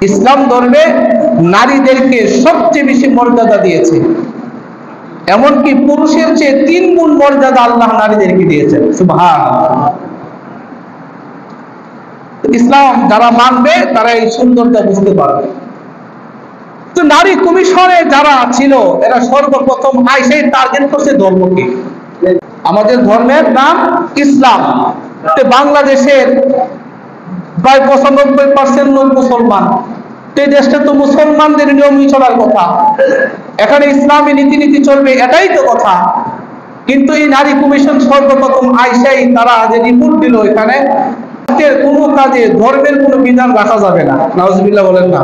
ইসলাম ধর্মে নারীদেরকে সবচেয়ে বেশি মর্যাদা দিয়েছে, এমনকি পুরুষের চেয়ে 3 গুণ মর্যাদা আল্লাহ নারীদেরকে দিয়েছেন। সুবহানাল্লাহ। ইসলাম যারা মানবে তারা এই সুন্দরতা বুঝতে পারবে। তো নারী কমিশনে যারা ছিল এরা সর্বপ্রথম আইসে টার্গেট করছে ধর্মকে। আমাদের ধর্মের নাম ইসলাম। বাংলাদেশের প্রায় 95% লোক মুসলমান। এই দেশটা তো মুসলমানদের নিয়মই চলার কথা, এখানে ইসলামী নীতি চলবে, এটাই তো কথা। কিন্তু এই নারী কমিশন সর্বপ্রথম আইসাই তারা যে রিপোর্ট দিল, এখানে কোন কাজে ধর্মের কোন বিধান রাখা যাবে না। নাউজুবিল্লাহ বলেন না।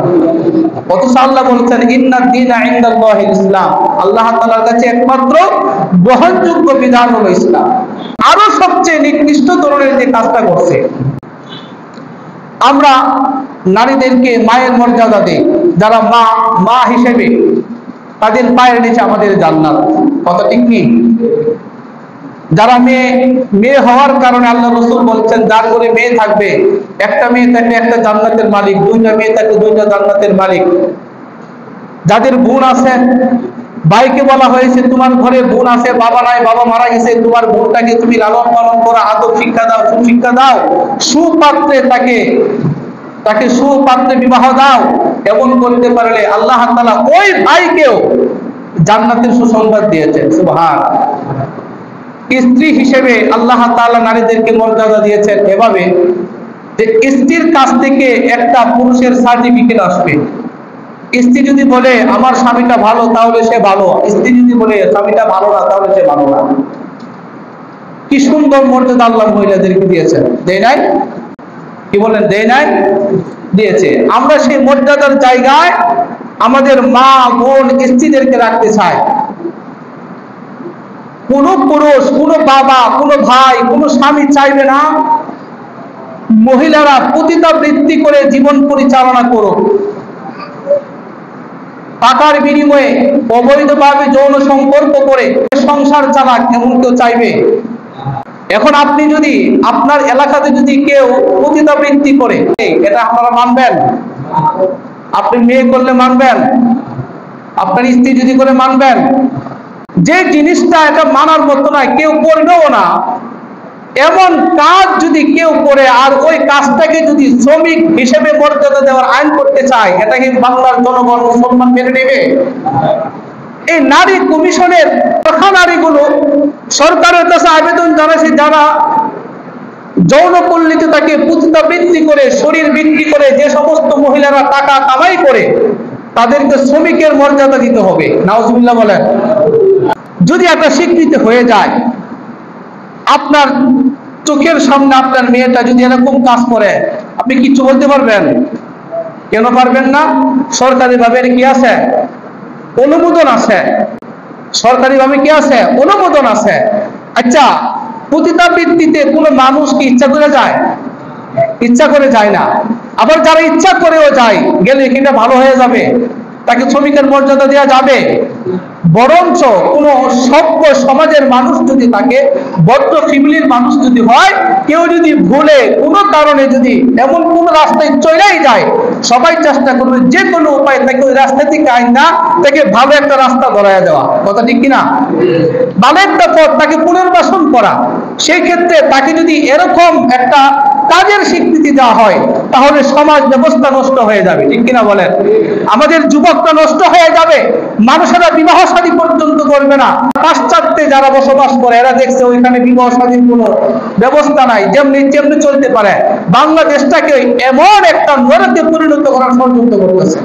অথচ আল্লাহ বলেছেন ইন্নাদ দীনা ইনদাল্লাহিল ইসলাম, আল্লাহ তাআলার কাছে একমাত্র গ্রহণযোগ্য বিধান হলো ইসলাম। আরো সবচেয়ে নিকৃষ্ট ধরনের যে কাজটা করছে, আমরা নারীদেরকে মায়ের মর্যাদা দেই, যারা মা হিসেবে তাদের পায়ের নিচে আমাদের জান্নাত। কথা ঠিক নেই? যারা মেয়ে হওয়ার কারণে আল্লাহ রাসূল বলছেন যার ঘরে মেয়ে থাকবে, একটা মেয়ে থাকলে একটা জান্নাতের মালিক, 2টা মেয়ে থাকলে 2টা জান্নাতের মালিক। যাদের বোন আছে, ভাইকে বলা হয়েছে তোমার ঘরে বোন আছে, বাবা নাই, বাবা মারা গেছে, তোমার বোনটাকে তুমি লালন পালন করো, আদব শিক্ষা দাও, সুশিক্ষা দাও, সুপাত্রে তাকে সুপাত্রে বিবাহ দাও। এমন করতে পারলে আল্লাহ তাআলা ওই ভাইকেও জান্নাতের সুসংবাদ দিয়েছেন। সুবহানাল্লাহ। স্ত্রী হিসেবে আল্লাহ তাআলা নারীদেরকে মর্যাদা দিয়েছেন এভাবে যে স্ত্রীর কাছ থেকে একটা পুরুষের সার্টিফিকেট আসবে। স্ত্রী যদি বলে আমার স্বামীটা ভালো, তাহলে সে ভালো। স্ত্রী যদি বলে স্বামীটা ভালো না, তাহলে সে ভালো না। কি সুন্দর মর্যাদা আল্লাহ মহিলাদেরকে দিয়েছেন, দেয় নাই? কি বলেন, দেয় নাই? দিয়েছে। আমরা সেই মর্যাদার জায়গায় আমাদের মা, বোন, স্ত্রীদেরকে রাখতে চাই। কোন পুরুষ, কোন বাবা, কোন ভাই, কোন স্বামী চাইবে না মহিলারা পতিতাবৃত্তি করে জীবন পরিচালনা করুক, টাকার বিনিময়ে অবৈধভাবে যৌন সম্পর্ক করে সংসার চালাক, এমন কেউ চাইবে? এখন আপনি যদি আপনার এলাকাতে যদি কেউ পতিতাবৃত্তি করে, এটা আপনারা মানবেন? আপনি মেয়ে করলে মানবেন? আপনার স্ত্রী যদি করে মানবেন? যে জিনিসটা এটা মানার মতো নয়, কেউ করবেও না, এমন কাজ যদি কেউ করে আর ওই কাজটাকে যদি শ্রমিক হিসেবে মর্যাদা দেওয়ার আইন করতে চায়, এটা কি বাংলার জনগণ মুসলমান মেনে নেবে? এই নারী কমিশনের নারীগুলো সরকারের কাছে আবেদন জানাচ্ছে, যারা যৌন পল্লীতে তাকে পতিতাবৃত্তি করে, শরীর বিক্রি করে যে সমস্ত মহিলারা টাকা কামাই করে, তাদেরকে শ্রমিকের মর্যাদা দিতে হবে। নাউজুবিল্লাহ বলেন। যদি একটা স্বীকৃতি হয়ে যায়, আপনার চোখের সামনে আপনার মেয়েটা যদি এরকম কাজ করে, আপনি কিছু বলতে পারবেন? কেন পারবেন না? সরকারি ভাবে কি আছে? অনুমোদন আছে। সরকারি ভাবে কি আছে? অনুমোদন আছে। আচ্ছা, পতিতাবৃত্তিতে কোনো মানুষ কি ইচ্ছা করে যায়? ইচ্ছা করে যায় না। আবার যারা ইচ্ছা করেও যায়, গেলে এটা ভালো হয়ে যাবে? তাকে শ্রমিকের মর্যাদা দেওয়া যাবে? বরঞ্চ কোন সভ্য সমাজের মানুষ যদি থাকে, বদ্ধ ফ্যামিলির মানুষ যদি হয়, কেউ যদি ভুলে কোনো কারণে যদি এমন কোন রাস্তায় চলেই যায়, সবাই চেষ্টা করবে যে কোনো উপায় তাকে ওই রাস্তা থেকে আইনা তাকে ভালো একটা রাস্তা ধরায় দেওয়া। কথা ঠিক কিনা? ভালো একটা পথ তাকে পুনর্বাসন করা। সেই ক্ষেত্রে তাকে যদি এরকম একটা কাজের স্বীকৃতি দেওয়া হয়, তাহলে সমাজ ব্যবস্থা নষ্ট হয়ে যাবে। ঠিক কিনা বলেন? আমাদের যুবকটা নষ্ট হয়ে যাবে, মানুষেরা বিবাহ শাদী পর্যন্ত করবে না। পাশ্চাত্যে যারা বসবাস করে, এরা দেখছে ওইখানে বিবাহ শাদীর কোনো ব্যবস্থা নাই, যেমনি তেমনি চলতে পারে। বাংলাদেশটাকে এমন একটা নরকে পরিণত করার ষড়যন্ত্র করতেছে।